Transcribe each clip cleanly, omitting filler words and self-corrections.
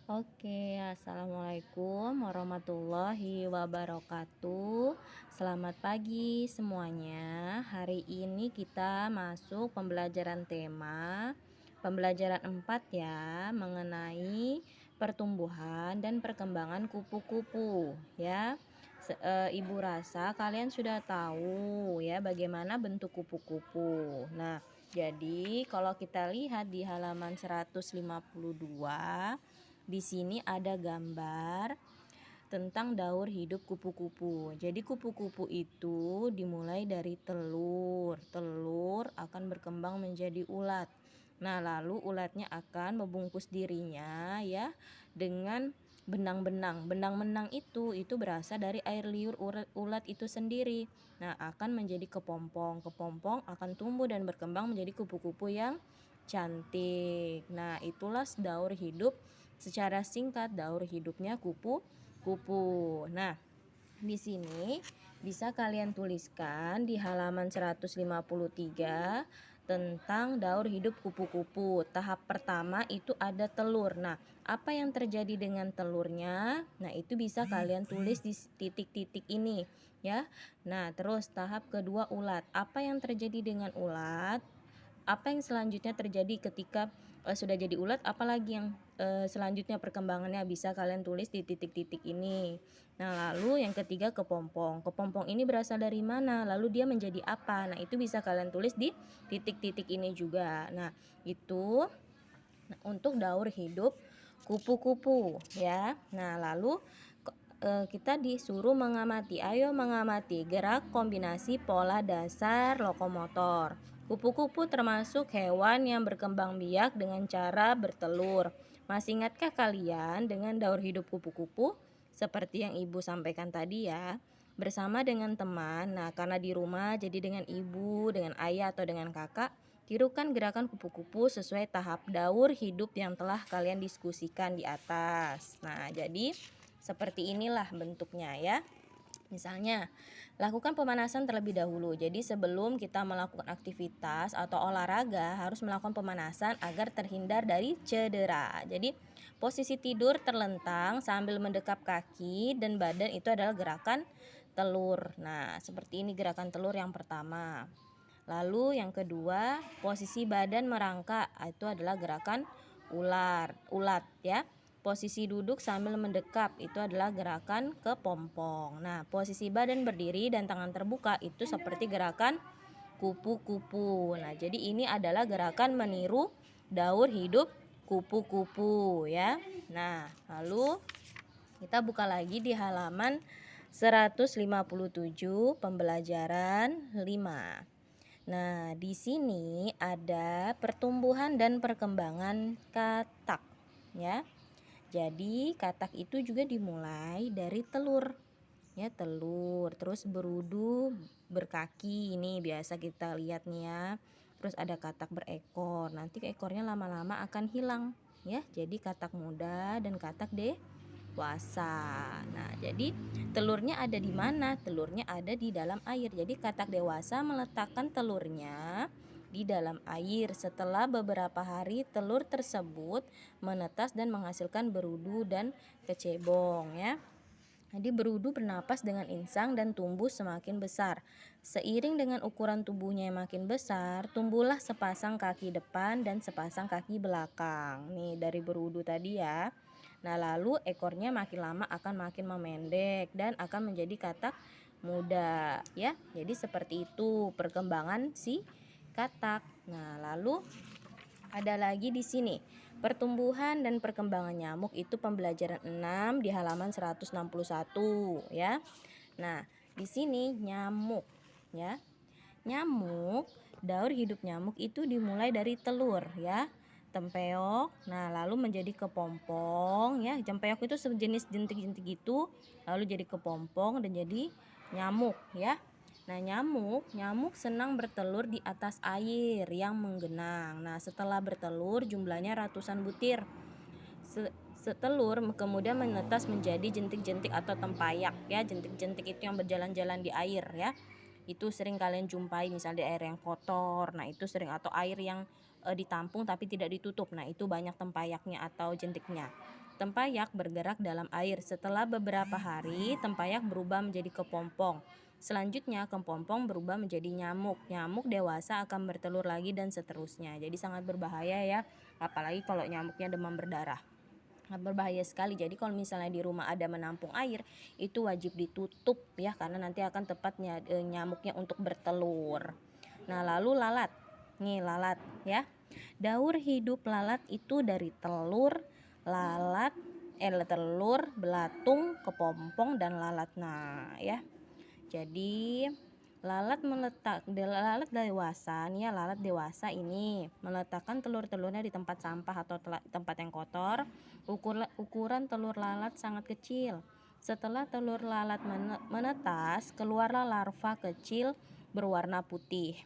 Oke, assalamualaikum warahmatullahi wabarakatuh. Selamat pagi semuanya. Hari ini kita masuk pembelajaran tema pembelajaran 4 ya, mengenai pertumbuhan dan perkembangan kupu-kupu ya. Ibu rasa kalian sudah tahu ya bagaimana bentuk kupu-kupu. Nah, jadi kalau kita lihat di halaman 152, di sini ada gambar tentang daur hidup kupu-kupu. Jadi kupu-kupu itu dimulai dari telur. Telur akan berkembang menjadi ulat. Nah, lalu ulatnya akan membungkus dirinya ya dengan benang-benang. Benang-benang itu berasal dari air liur ulat itu sendiri. Nah, akan menjadi kepompong. Kepompong akan tumbuh dan berkembang menjadi kupu-kupu yang cantik. Nah, itulah daur hidup secara singkat daur hidupnya kupu-kupu. Nah, di sini bisa kalian tuliskan di halaman 153 tentang daur hidup kupu-kupu. Tahap pertama itu ada telur. Nah, apa yang terjadi dengan telurnya? Nah, itu bisa kalian tulis di titik-titik ini ya. Nah, terus tahap kedua ulat. Apa yang terjadi dengan ulat? Apa yang selanjutnya terjadi ketika sudah jadi ulat, apalagi yang selanjutnya perkembangannya bisa kalian tulis di titik-titik ini. Nah, lalu yang ketiga kepompong. Kepompong ini berasal dari mana? Lalu dia menjadi apa? Nah, itu bisa kalian tulis di titik-titik ini juga. Nah, itu untuk daur hidup kupu-kupu ya. Nah, lalu kita disuruh mengamati. Ayo mengamati gerak kombinasi pola dasar lokomotor. Kupu-kupu termasuk hewan yang berkembang biak dengan cara bertelur. Masih ingatkah kalian dengan daur hidup kupu-kupu? Seperti yang ibu sampaikan tadi ya. Bersama dengan teman, nah karena di rumah jadi dengan ibu, dengan ayah atau dengan kakak, tirukan gerakan kupu-kupu sesuai tahap daur hidup yang telah kalian diskusikan di atas. Nah, jadi seperti inilah bentuknya ya. Misalnya, lakukan pemanasan terlebih dahulu. Jadi sebelum kita melakukan aktivitas atau olahraga harus melakukan pemanasan agar terhindar dari cedera. Jadi posisi tidur terlentang sambil mendekap kaki dan badan itu adalah gerakan telur. Nah, seperti ini gerakan telur yang pertama. Lalu yang kedua, posisi badan merangkak, itu adalah gerakan ulat ya. Posisi duduk sambil mendekap itu adalah gerakan kepompong. Nah, posisi badan berdiri dan tangan terbuka itu seperti gerakan kupu-kupu. Nah, jadi ini adalah gerakan meniru daur hidup kupu-kupu ya. Nah, lalu kita buka lagi di halaman 157 pembelajaran 5. Nah, di sini ada pertumbuhan dan perkembangan katak ya. Jadi katak itu juga dimulai dari telur ya, telur terus berudu berkaki, ini biasa kita lihat nih ya. Terus ada katak berekor, nanti ekornya lama-lama akan hilang ya, jadi katak muda dan katak dewasa. Nah, jadi telurnya ada di mana? Telurnya ada di dalam air. Jadi katak dewasa meletakkan telurnya di dalam air. Setelah beberapa hari telur tersebut menetas dan menghasilkan berudu dan kecebong ya. Jadi berudu bernapas dengan insang dan tumbuh semakin besar. Seiring dengan ukuran tubuhnya yang makin besar, tumbuhlah sepasang kaki depan dan sepasang kaki belakang. Nih dari berudu tadi ya. Nah, lalu ekornya makin lama akan makin memendek dan akan menjadi katak muda ya. Jadi seperti itu perkembangan si katak. Nah, lalu ada lagi di sini, pertumbuhan dan perkembangan nyamuk itu pembelajaran 6 di halaman 161 ya. Nah, di sini nyamuk ya. Nyamuk, daur hidup nyamuk itu dimulai dari telur ya. Tempeok, nah lalu menjadi kepompong ya. Tempeok itu sejenis jentik-jentik itu, lalu jadi kepompong dan jadi nyamuk ya. Nah, nyamuk senang bertelur di atas air yang menggenang. Nah, setelah bertelur jumlahnya ratusan butir. Setelur kemudian menetas menjadi jentik-jentik atau tempayak ya. Jentik-jentik itu yang berjalan-jalan di air ya. Itu sering kalian jumpai misalnya di air yang kotor. Nah, itu sering, atau air yang ditampung tapi tidak ditutup. Nah, itu banyak tempayaknya atau jentiknya. Tempayak bergerak dalam air. Setelah beberapa hari, tempayak berubah menjadi kepompong. Selanjutnya, kepompong berubah menjadi nyamuk. Nyamuk dewasa akan bertelur lagi dan seterusnya. Jadi sangat berbahaya ya, apalagi kalau nyamuknya demam berdarah. Berbahaya sekali. Jadi kalau misalnya di rumah ada menampung air, itu wajib ditutup ya, karena nanti akan tepatnya nyamuknya untuk bertelur. Nah, lalu lalat. Nih lalat ya. Daur hidup lalat itu dari telur, belatung, kepompong dan lalat. Nah, ya. Jadi lalat dewasa nih ya, lalat dewasa ini meletakkan telur-telurnya di tempat sampah atau tempat yang kotor. Ukuran telur lalat sangat kecil. Setelah telur lalat menetas, keluarlah larva kecil berwarna putih.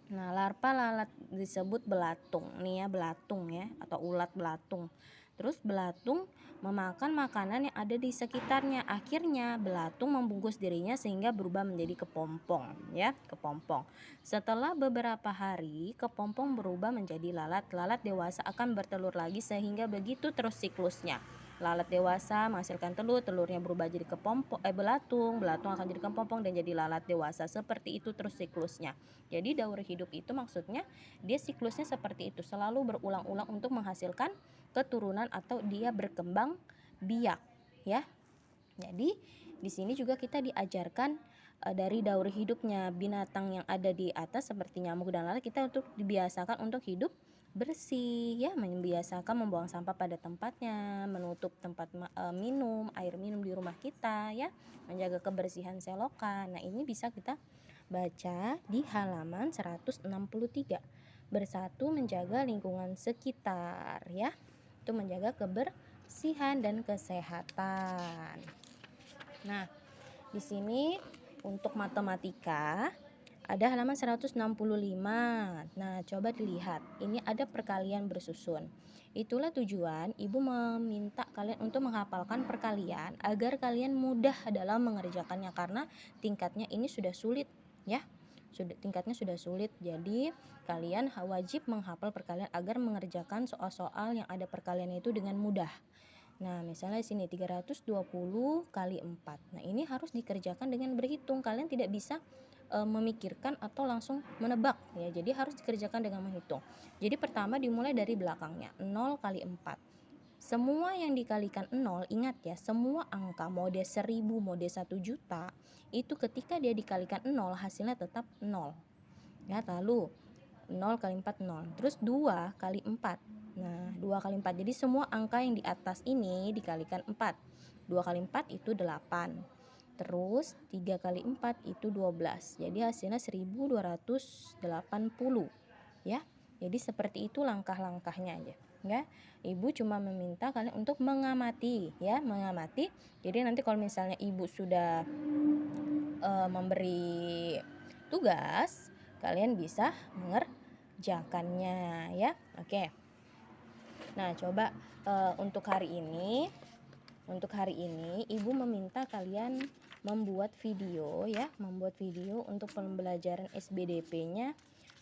Nah, larva lalat disebut belatung nih ya, belatung ya, atau ulat belatung. Terus belatung memakan makanan yang ada di sekitarnya. Akhirnya belatung membungkus dirinya sehingga berubah menjadi kepompong ya, kepompong. Setelah beberapa hari, kepompong berubah menjadi lalat. Lalat dewasa akan bertelur lagi sehingga begitu terus siklusnya. Lalat dewasa menghasilkan telur, telurnya berubah jadi belatung akan jadi kepompong dan jadi lalat dewasa. Seperti itu terus siklusnya. Jadi daur hidup itu maksudnya dia siklusnya seperti itu, selalu berulang-ulang untuk menghasilkan keturunan atau dia berkembang biak ya. Jadi di sini juga kita diajarkan dari daur hidupnya binatang yang ada di atas seperti nyamuk dan lalat, kita untuk dibiasakan untuk hidup bersih ya, membiasakan membuang sampah pada tempatnya, menutup tempat air minum di rumah kita ya, menjaga kebersihan selokan. Nah, ini bisa kita baca di halaman 163. Bersatu menjaga lingkungan sekitar ya. Itu menjaga kebersihan dan kesehatan. Nah, di sini untuk matematika ada halaman 165. Nah, coba dilihat. Ini ada perkalian bersusun. Itulah tujuan ibu meminta kalian untuk menghafalkan perkalian agar kalian mudah dalam mengerjakannya, karena tingkatnya ini sudah sulit ya. Tingkatnya sudah sulit. Jadi kalian wajib menghafal perkalian agar mengerjakan soal-soal yang ada perkalian itu dengan mudah. Nah, misalnya di sini 320 kali 4. Nah, ini harus dikerjakan dengan berhitung. Kalian tidak bisa memikirkan atau langsung menebak ya. Jadi harus dikerjakan dengan menghitung. Jadi pertama dimulai dari belakangnya. 0 kali 4. Semua yang dikalikan 0, ingat ya, semua angka mode 1000, mode 1 juta, itu ketika dia dikalikan 0 hasilnya tetap 0. Ya, lalu 0 kali 4 0. Terus 2 kali 4. Nah, 2 kali 4. Jadi semua angka yang di atas ini dikalikan 4. 2 kali 4 itu 8. Terus 3 kali 4 itu 12. Jadi hasilnya 1280 ya. Jadi seperti itu langkah-langkahnya aja ya. Ibu cuma meminta kalian untuk mengamati ya, mengamati. Jadi nanti kalau misalnya ibu sudah memberi tugas, kalian bisa mengerjakannya ya. Oke. Nah, coba untuk hari ini ibu meminta kalian membuat video ya, membuat video untuk pembelajaran SBDP-nya,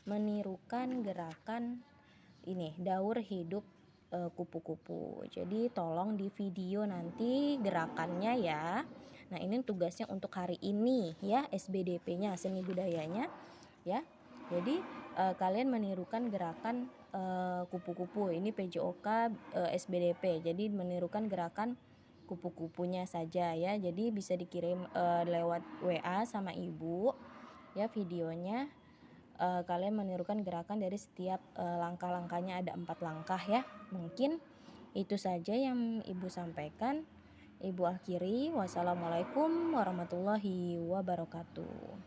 menirukan gerakan ini daur hidup kupu-kupu. Jadi tolong di video nanti gerakannya ya. Nah, ini tugasnya untuk hari ini ya, SBDP-nya, seni budayanya ya. Jadi kalian menirukan gerakan kupu-kupu. Ini PJOK SBDP. Jadi menirukan gerakan kupu-kupunya saja ya. Jadi bisa dikirim lewat WA sama ibu ya videonya. Kalian menirukan gerakan dari setiap langkah-langkahnya, ada 4 langkah ya. Mungkin itu saja yang ibu sampaikan. Ibu akhiri. Wassalamualaikum warahmatullahi wabarakatuh.